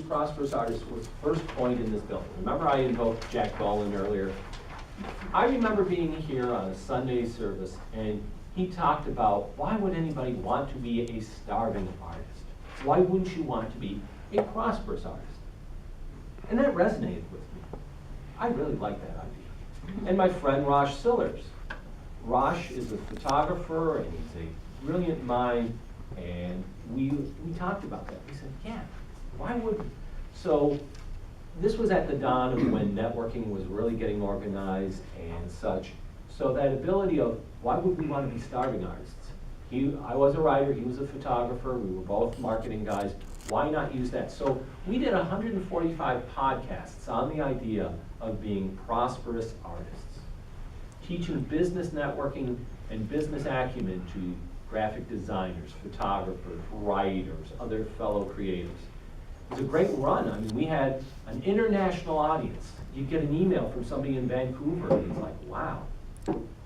Prosperous Artists was first coined in this building. Remember I invoked Jack Dolan earlier? I remember being here on a Sunday service, and he talked about, why would anybody want to be a starving artist? Why wouldn't you want to be a prosperous artist? And that resonated with me. I really like that idea. And my friend Rosh Sillers. Rosh is a photographer, and he's a brilliant mind, and we talked about that. We said, yeah, why would, so this was at the dawn of when networking was really getting organized and such. So that ability of, why would we want to be starving artists? I was a writer, he was a photographer, we were both marketing guys. Why not use that? So we did 145 podcasts on the idea of being prosperous artists, teaching business networking and business acumen to graphic designers, photographers, writers, other fellow creatives. It was a great run. I mean, we had an international audience. You'd get an email from somebody in Vancouver, and it's like, wow,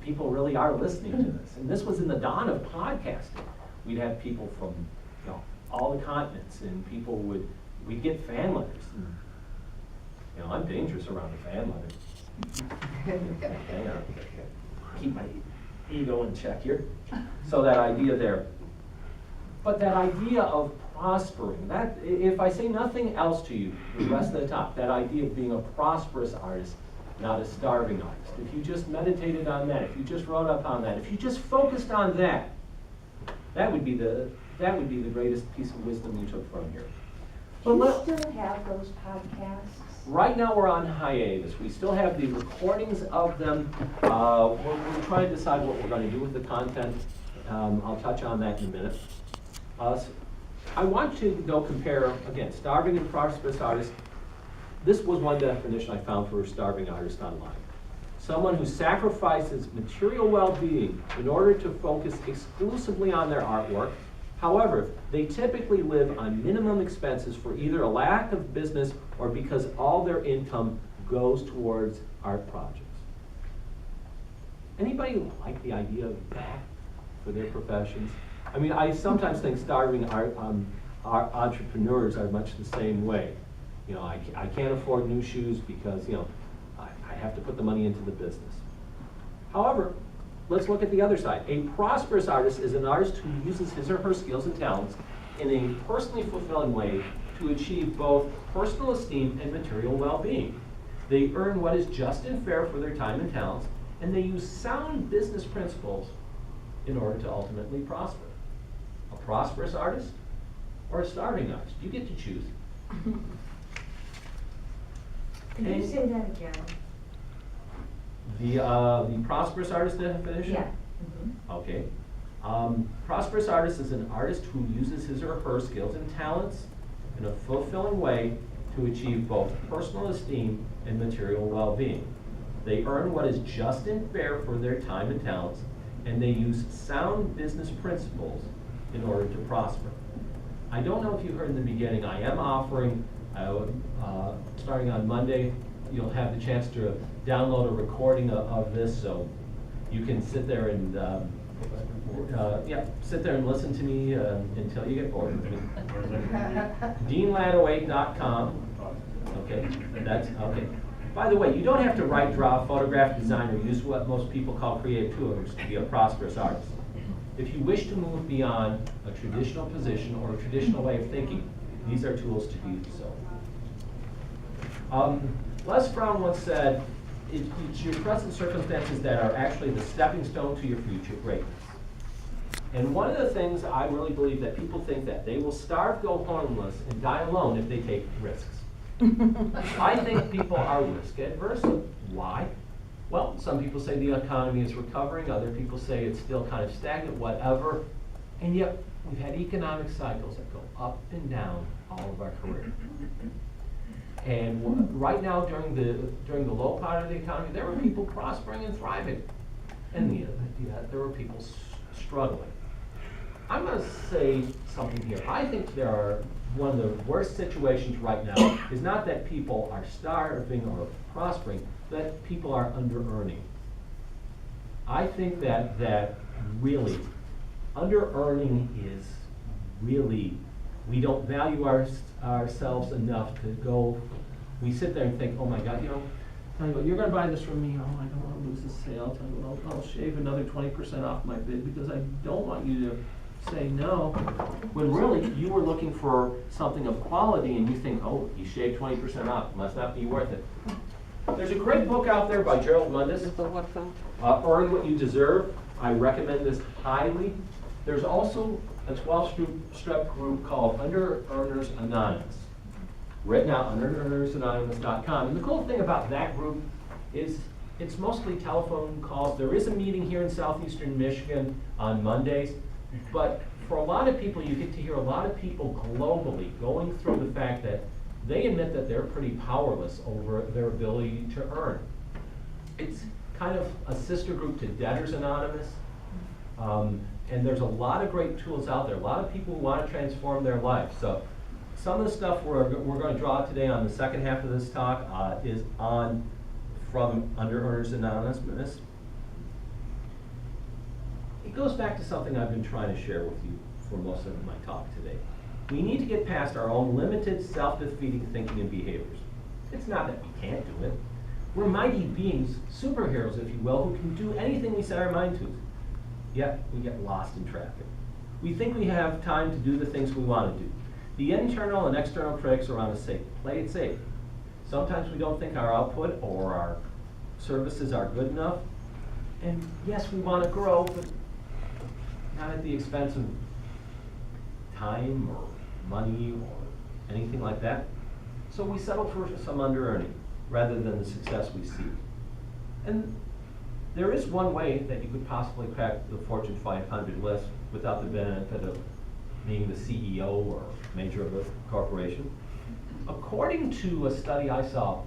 people really are listening to this. And this was in the dawn of podcasting. We'd have people from, all the continents, and we'd get fan letters. And, I'm dangerous around a fan letter. Hang on, keep my ego in check here. So that idea there. But that idea of prospering, that, if I say nothing else to you, the rest of the talk, that idea of being a prosperous artist, not a starving artist. If you just meditated on that, if you just wrote up on that, if you just focused on that, that would be the greatest piece of wisdom you took from here. Do you still have those podcasts? Right now we're on hiatus. We still have the recordings of them. We're trying to decide what we're going to do with the content. I'll touch on that in a minute. I want to go compare, again, starving and prosperous artist. This was one definition I found for a starving artist online. Someone who sacrifices material well-being in order to focus exclusively on their artwork. However, they typically live on minimum expenses for either a lack of business or because all their income goes towards art projects. Anybody like the idea of that for their professions? I mean, I sometimes think starving entrepreneurs are much the same way. I can't afford new shoes because, I have to put the money into the business. However, let's look at the other side. A prosperous artist is an artist who uses his or her skills and talents in a personally fulfilling way to achieve both personal esteem and material well-being. They earn what is just and fair for their time and talents, and they use sound business principles in order to ultimately prosper. A prosperous artist or a starving artist? You get to choose. Can you say that again? The prosperous artist definition? Yeah. Okay. Prosperous artist is an artist who uses his or her skills and talents in a fulfilling way to achieve both personal esteem and material well-being. They earn what is just and fair for their time and talents, and they use sound business principles in order to prosper. I don't know if you heard in the beginning, I am offering, starting on Monday, you'll have the chance to download a recording of this, so you can sit there and sit there and listen to me until you get bored. DeanLadoate.com. Okay, that's okay. By the way, you don't have to write, draw, photograph, design, or use what most people call creative tools to be a prosperous artist. If you wish to move beyond a traditional position or a traditional way of thinking, these are tools to do so. Les Brown once said, it's your present circumstances that are actually the stepping stone to your future greatness. And one of the things I really believe that people think that they will starve, go homeless, and die alone if they take risks. I think people are risk adverse. Why? Well, some people say the economy is recovering, other people say it's still kind of stagnant, whatever. And yet, we've had economic cycles that go up and down all of our career. And right now, during the low part of the economy, there were people prospering and thriving. And yet, there were people struggling. I'm going to say something here. I think one of the worst situations right now is not that people are starving or prospering, that people are under-earning. I think that really, under-earning is really We don't value ourselves enough to go, we sit there and think, oh my God, tell you what, you're gonna buy this from me, oh, I don't wanna lose this sale, tell you what, I'll shave another 20% off my bid because I don't want you to say no. When really, you were looking for something of quality and you think, oh, you shaved 20% off, must not be worth it. There's a great book out there by Gerald Mundis, Earn What You Deserve. I recommend this highly. There's also a 12-step group called Under Earners Anonymous, written out on underearnersanonymous.com. And the cool thing about that group is it's mostly telephone calls. There is a meeting here in southeastern Michigan on Mondays, but for a lot of people, you get to hear a lot of people globally going through the fact that they admit that they're pretty powerless over their ability to earn. It's kind of a sister group to Debtors Anonymous. And there's a lot of great tools out there. A lot of people who want to transform their life. So some of the stuff we're going to draw today on the second half of this talk is from Under Earners Anonymous. It goes back to something I've been trying to share with you for most of my talk today. We need to get past our own limited, self-defeating thinking and behaviors. It's not that we can't do it. We're mighty beings, superheroes, if you will, who can do anything we set our mind to. Yet we get lost in traffic. We think we have time to do the things we want to do. The internal and external critics around us say, play it safe. Sometimes we don't think our output or our services are good enough. And yes, we want to grow, but not at the expense of time or money or anything like that. So we settle for some under-earning rather than the success we seek. And there is one way that you could possibly crack the Fortune 500 list without the benefit of being the CEO or major of a corporation. According to a study I saw,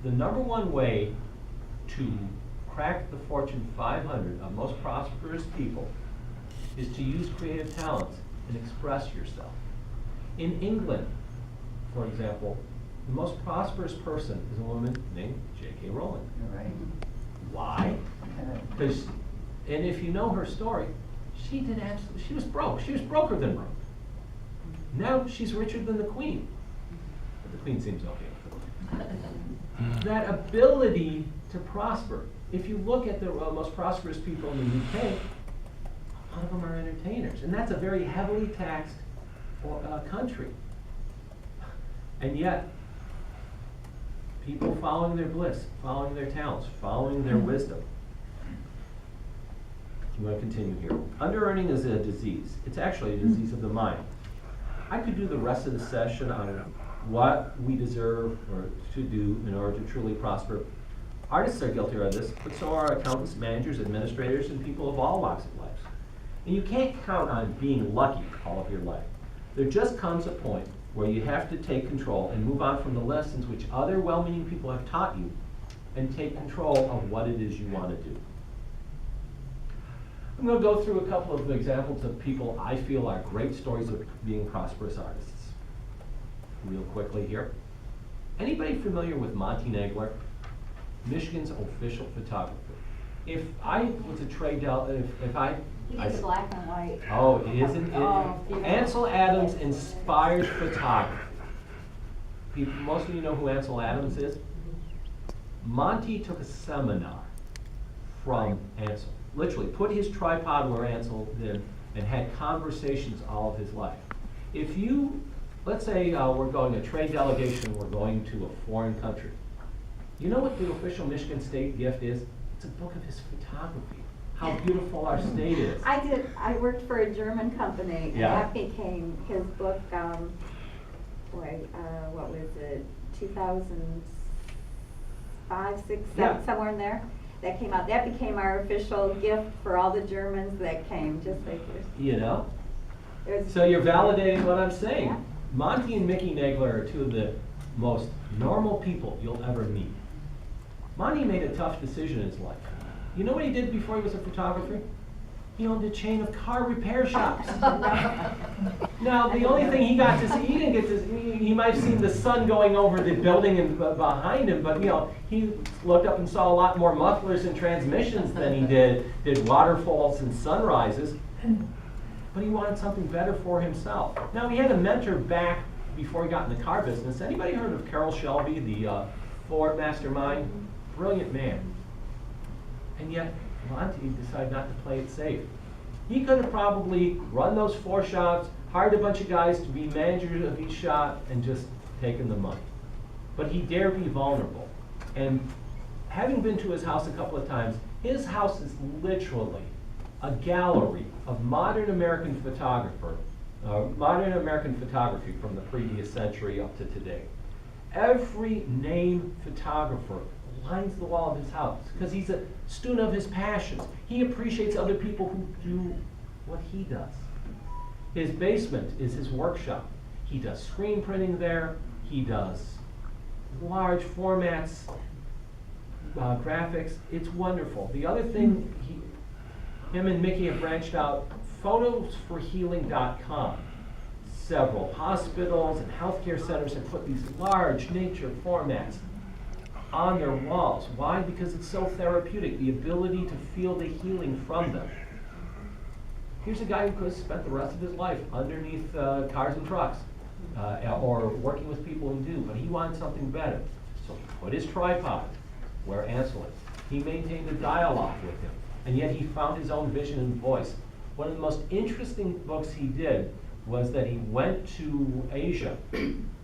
the #1 way to crack the Fortune 500 of most prosperous people is to use creative talents and express yourself. In England, for example, the most prosperous person is a woman named J.K. Rowling. You're right. Why? Because, and if you know her story, she was broke. She was broker than broke. Now she's richer than the Queen. But the Queen seems okay. That ability to prosper. If you look at the most prosperous people in the UK, a lot of them are entertainers. And that's a very heavily taxed country. And yet, people following their bliss, following their talents, following their wisdom. I'm going to continue here. Under-earning is a disease. It's actually a disease of the mind. I could do the rest of the session on what we deserve or to do in order to truly prosper. Artists are guilty of this, but so are accountants, managers, administrators, and people of all walks of life. And you can't count on being lucky all of your life. There just comes a point where you have to take control and move on from the lessons which other well-meaning people have taught you and take control of what it is you want to do. I'm going to go through a couple of examples of people I feel are great stories of being prosperous artists. Real quickly here. Anybody familiar with Monty Nagler, Michigan's official photographer? If I was a trade if I He's black and white. Oh, isn't it? Oh, yeah. Ansel Adams inspires photography. Most of you know who Ansel Adams is. Monty took a seminar from Ansel. Literally put his tripod where Ansel did and had conversations all of his life. If you, let's say we're going a trade delegation, we're going to a foreign country. You know what the official Michigan State gift is? It's a book of his photography. How beautiful our state is. I worked for a German company, and Yeah. that became his book, what was it, 2005, 6, 7, Yeah. somewhere in there. That came out. That became our official gift for all the Germans that came, just like yours. You know? It was- So you're validating what I'm saying. Yeah. Monty and Mickey Nagler are two of the most normal people you'll ever meet. Monty made a tough decision in his life. You know what he did before he was a photographer? He owned a chain of car repair shops. Now, the only thing he got to see, he didn't get to see, he might have seen the sun going over the building and behind him, but he looked up and saw a lot more mufflers and transmissions than he did waterfalls and sunrises. but he wanted something better for himself. Now, he had a mentor back before he got in the car business. Anybody heard of Carroll Shelby, the Ford mastermind? Brilliant man. And yet, Monty decided not to play it safe. He could have probably run those 4 shops, hired a bunch of guys to be managers of each shop, and just taken the money. But he dared be vulnerable. And having been to his house a couple of times, his house is literally a gallery of modern American photography from the previous century up to today. Every named photographer lines the wall of his house because he's a student of his passions. He appreciates other people who do what he does. His basement is his workshop. He does screen printing there. He does large formats, graphics. It's wonderful. The other thing, him and Mickey have branched out, photosforhealing.com. Several hospitals and healthcare centers have put these large nature formats on their walls. Why? Because it's so therapeutic, the ability to feel the healing from them. Here's a guy who could have spent the rest of his life underneath cars and trucks, or working with people who do, but he wanted something better. So he put his tripod where Ansel is. He maintained a dialogue with him, and yet he found his own vision and voice. One of the most interesting books he did was that he went to Asia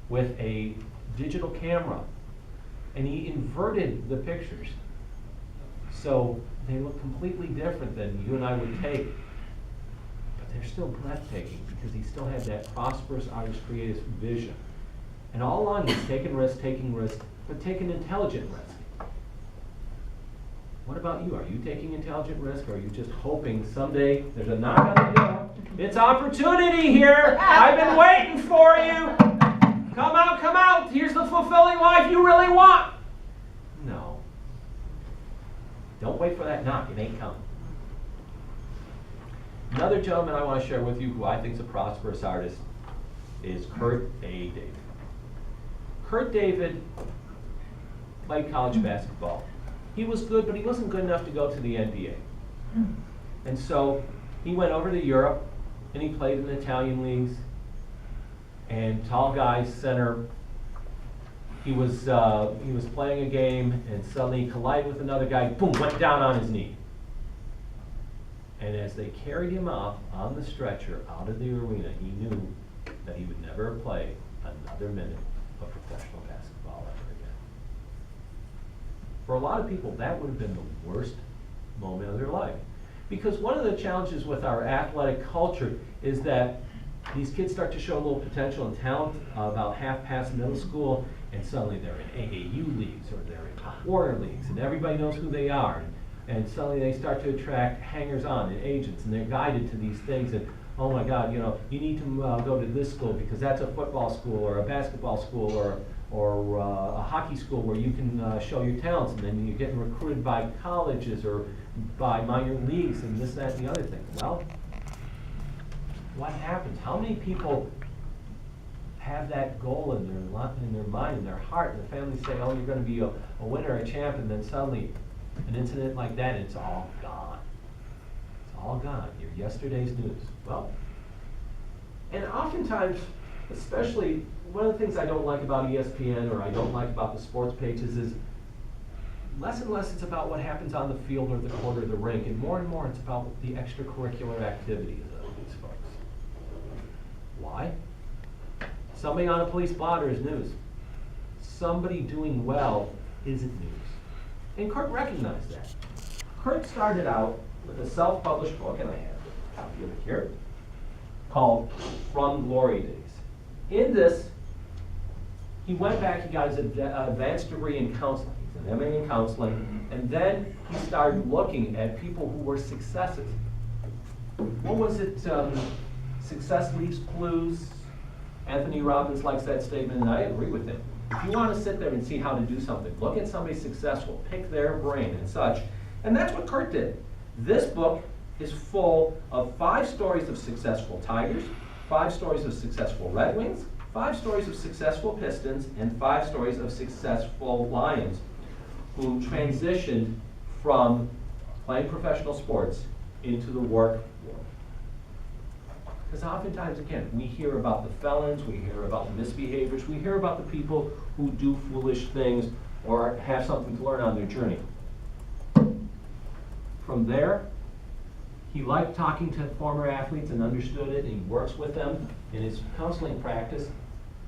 with a digital camera, and he inverted the pictures. So they look completely different than you and I would take, but they're still breathtaking because he still had that prosperous artist creative vision. And all along he's taking risks, but taking intelligent risk. What about you? Are you taking intelligent risk, or are you just hoping someday there's a knock on the door? It's opportunity here! I've been waiting for you! Come out, come out! Here's the fulfilling life you really want! No. Don't wait for that knock, it ain't coming. Another gentleman I want to share with you who I think is a prosperous artist is Kurt A. David. Kurt David played college basketball. He was good, but he wasn't good enough to go to the NBA. And so he went over to Europe, and he played in the Italian leagues. And tall guy, center, he was playing a game, and suddenly he collided with another guy, boom, went down on his knee. And as they carried him off on the stretcher out of the arena, he knew that he would never play another minute of professional basketball ever again. For a lot of people, that would have been the worst moment of their life. Because one of the challenges with our athletic culture is that these kids start to show a little potential and talent about half past middle school, and suddenly they're in AAU leagues or they're in Pop Warner leagues, and everybody knows who they are. And suddenly they start to attract hangers-on and agents, and they're guided to these things. And oh my God, you need to go to this school because that's a football school or a basketball school or a hockey school where you can show your talents, and then you're getting recruited by colleges or by minor leagues and this, that, and the other thing. Well, what happens? How many people have that goal in their mind, in their heart, and the family say, oh, you're going to be a winner, a champ, and then suddenly an incident like that, it's all gone. It's all gone. You're yesterday's news. Well, and oftentimes, especially, one of the things I don't like about ESPN or I don't like about the sports pages is less and less it's about what happens on the field or the court or the rink, and more it's about the extracurricular activities of these folks. Why? Somebody on a police blotter is news. Somebody doing well isn't news. And Kurt recognized that. Kurt started out with a self-published book, and I have a copy of it here, called From Glory Days. In this, he went back, he got his advanced degree in counseling. He's an MA in counseling, and then he started looking at people who were successes. What was it? Success leaves clues. Anthony Robbins likes that statement, and I agree with him. If you want to sit there and see how to do something, look at somebody successful, pick their brain and such. And that's what Kurt did. This book is full of 5 stories of successful Tigers, 5 stories of successful Red Wings, 5 stories of successful Pistons, and 5 stories of successful Lions who transitioned from playing professional sports into the work world. Because oftentimes, again, we hear about the felons, we hear about the misbehaviors, we hear about the people who do foolish things or have something to learn on their journey. From there, he liked talking to former athletes and understood it, and he works with them in his counseling practice,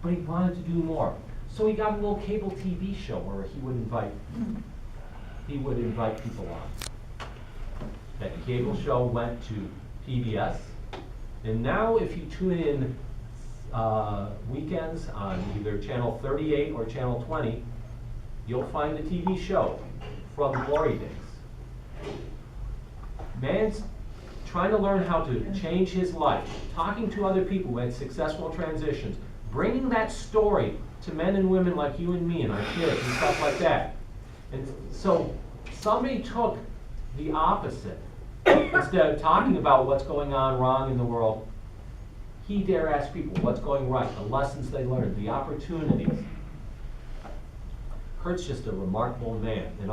but he wanted to do more. So he got a little cable TV show where he would invite people on. That cable show went to PBS, and now if you tune in weekends on either channel 38 or channel 20, you'll find the TV show from Glory Days. Man's trying to learn how to change his life, talking to other people who had successful transitions, bringing that story to men and women like you and me and our kids and stuff like that. And so somebody took the opposite. Instead of talking about what's going on wrong in the world, he dare ask people what's going right, the lessons they learned, the opportunities. Kurt's just a remarkable man, and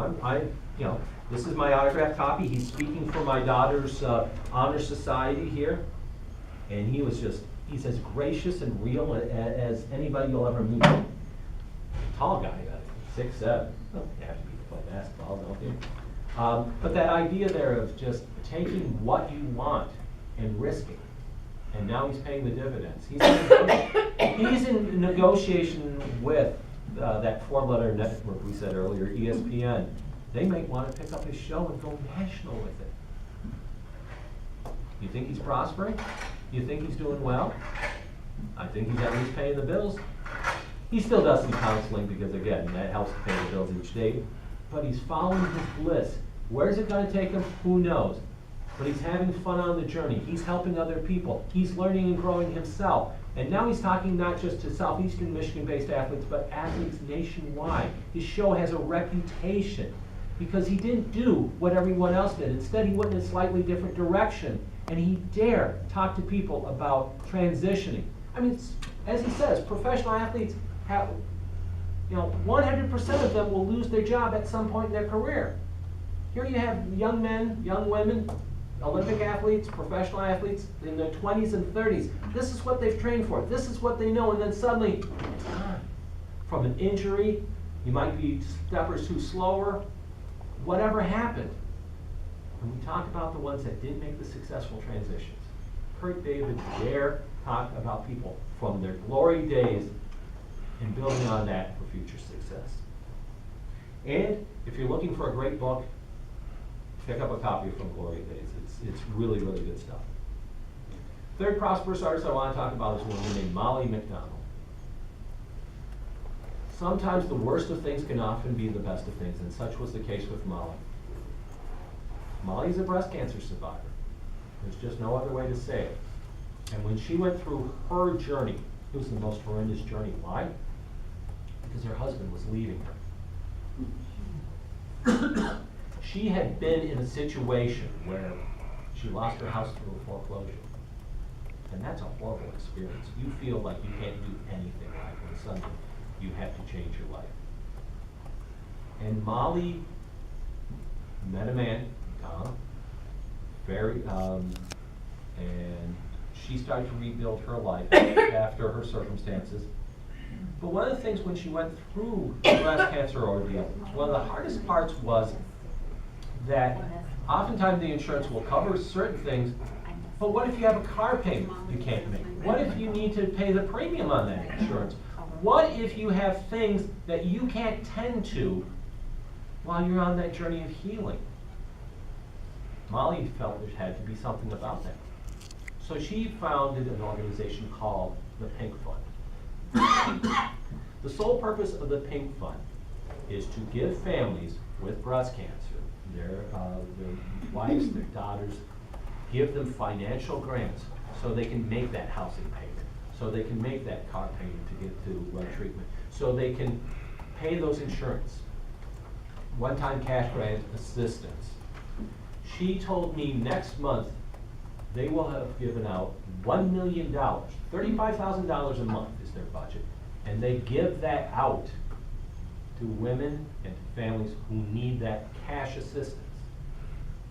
this is my autographed copy. He's speaking for my daughter's honor society here, and he's as gracious and real as anybody you'll ever meet. Tall guy, 6'7". You have to be to play basketball, don't you? But that idea there of just taking what you want and risking, and now he's paying the dividends. He's in negotiation with that four-letter network we said earlier, ESPN. They might want to pick up his show and go national with it. You think he's prospering? You think he's doing well? I think he's at least paying the bills. He still does some counseling because, again, that helps to pay the bills each day. But he's following his bliss. Where's it going to take him? Who knows? But he's having fun on the journey. He's helping other people. He's learning and growing himself. And now he's talking not just to Southeastern Michigan-based athletes, but athletes nationwide. His show has a reputation because he didn't do what everyone else did. Instead, he went in a slightly different direction, and he dared talk to people about transitioning. I mean, as he says, professional athletes have, 100% of them will lose their job at some point in their career. Here you have young men, young women, Olympic athletes, professional athletes in their 20s and 30s. This is what they've trained for. This is what they know, and then suddenly, it's gone. From an injury, you might be a step or two slower, whatever happened. And we talk about the ones that didn't make the successful transitions. Kurt David dare talk about people from their glory days and building on that for future success. And if you're looking for a great book, pick up a copy from Glory Days. It's really, really good stuff. Third prosperous artist I want to talk about is a woman named Molly McDonald. Sometimes the worst of things can often be the best of things, and such was the case with Molly. Molly's a breast cancer survivor. There's just no other way to say it. And when she went through her journey, it was the most horrendous journey. Why? Because her husband was leaving her. She had been in a situation where she lost her house through a foreclosure. And that's a horrible experience. You feel like you can't do anything right when suddenly you have to change your life. And Molly met a man, Tom, and she started to rebuild her life after her circumstances. But one of the things when she went through the breast cancer ordeal, one of the hardest parts was that oftentimes the insurance will cover certain things, but what if you have a car payment you can't make? What if you need to pay the premium on that insurance? What if you have things that you can't tend to while you're on that journey of healing? Molly felt there had to be something about that. So she founded an organization called the Pink Fund. The sole purpose of the Pink Fund is to give families with breast cancer, their wives, their daughters, give them financial grants so they can make that housing payment, so they can make that car payment to get to treatment, so they can pay those insurance, one-time cash grant assistance. She told me next month they will have given out $1 million, $35,000 a month is their budget, and they give that out to women and to families who need that cash assistance.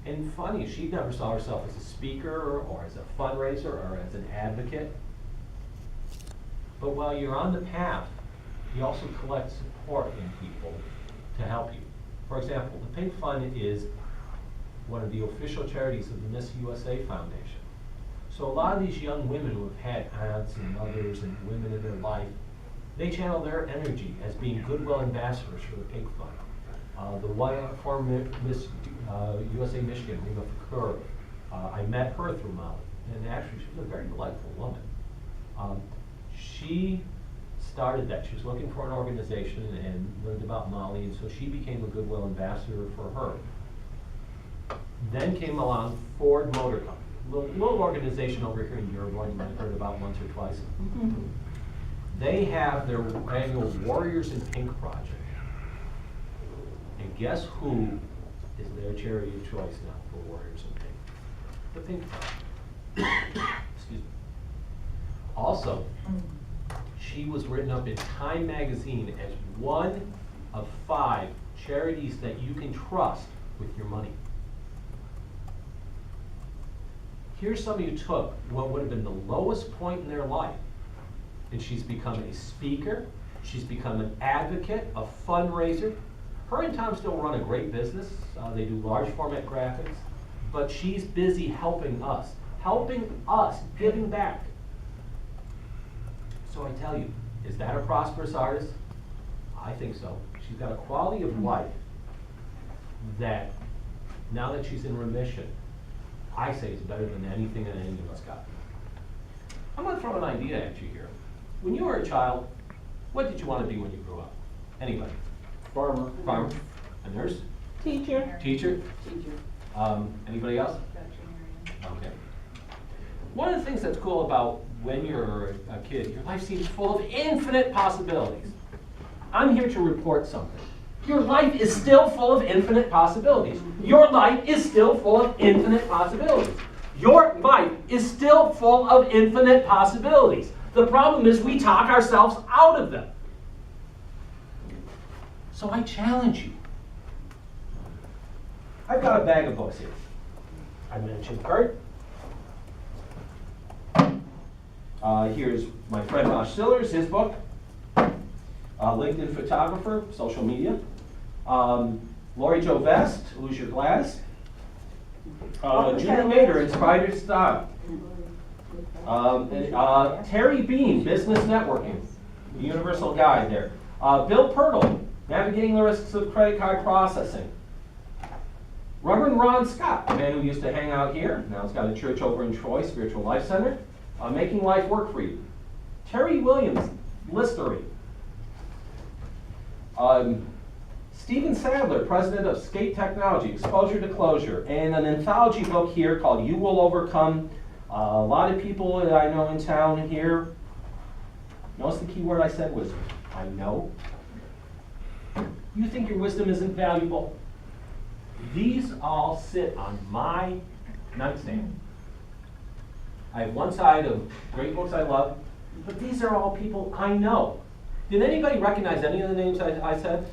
And funny, she never saw herself as a speaker or as a fundraiser or as an advocate. But while you're on the path, you also collect support in people to help you. For example, the Pink Fund is one of the official charities of the Miss USA Foundation. So a lot of these young women who have had aunts and mothers and women in their life, they channel their energy as being goodwill ambassadors for the Pink Fund. The one former Miss USA Michigan, Rima Fakur, I met her through Molly, and actually she was a very delightful woman. She started that. She was looking for an organization and learned about Molly, and so she became a goodwill ambassador for her. Then came along Ford Motor Company, little organization over here in Uruguay you might have heard about once or twice. They have their annual Warriors in Pink project. And guess who is their charity of choice now for Warriors in Pink? The Pink Fund. Excuse me. Also, she was written up in Time magazine as one of 5 charities that you can trust with your money. Here's somebody who took what would have been the lowest point in their life, and she's become a speaker, she's become an advocate, a fundraiser. Her and Tom still run a great business. They do large format graphics, but she's busy helping us, giving back. So I tell you, is that a prosperous artist? I think so. She's got a quality of life that, now that she's in remission, I say is better than anything that any of us got. I'm going to throw an idea at you here. When you were a child, what did you want to be when you grew up? Anybody? Farmer. Farmer? A nurse? Teacher. Teacher? Anybody else? Okay. One of the things that's cool about when you're a kid, your life seems full of infinite possibilities. I'm here to report something. Your life is still full of infinite possibilities. Your life is still full of infinite possibilities. Your life is still full of infinite possibilities. The problem is we talk ourselves out of them. So I challenge you. I've got a bag of books here. I mentioned Kurt. Here's my friend Josh Sillers, his book. LinkedIn photographer, social media. Lori Jo Vest, Lose Your Glass. Junior Mater, Inspired Style. Terry Bean, Business Networking, the universal guide there. Bill Pirtle, Navigating the Risks of Credit Card Processing. Reverend Ron Scott, a man who used to hang out here, now he's got a church over in Troy, Spiritual Life Center. Making Life Work for You. Terry Williams, Listerine. Stephen Sadler, president of Skate Technology, Exposure to Closure, and an anthology book here called You Will Overcome. A lot of people that I know in town here, notice the key word I said was, I know. You think your wisdom isn't valuable? These all sit on my nightstand. I have one side of great books I love, but these are all people I know. Did anybody recognize any of the names I said?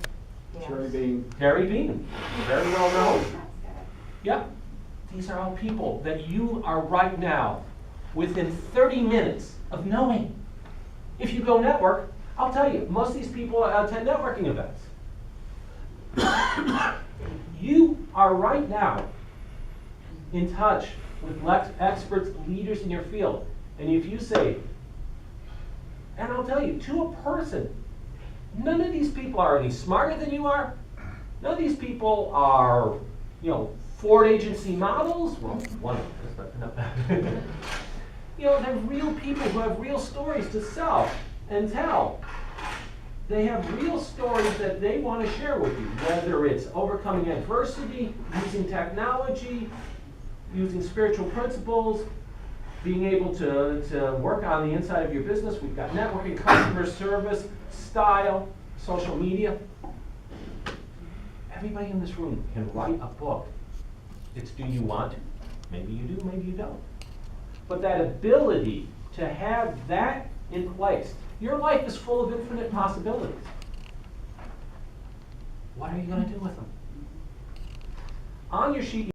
Yes. Terry Bean. Terry Bean, very well known. Yeah, these are all people that you are right now within 30 minutes of knowing. If you go network, I'll tell you, most of these people attend networking events. You are right now in touch with experts, leaders in your field. And if you say, and I'll tell you, to a person, none of these people are any smarter than you are. None of these people are, Ford agency models. Well, one of them is, but no. They're real people who have real stories to sell and tell. They have real stories that they want to share with you, whether it's overcoming adversity, using technology, using spiritual principles, being able to work on the inside of your business. We've got networking, customer service, style, social media. Everybody in this room can write a book. It's do you want to? Maybe you do, maybe you don't. But that ability to have that in place, your life is full of infinite possibilities. What are you going to do with them? On your sheet,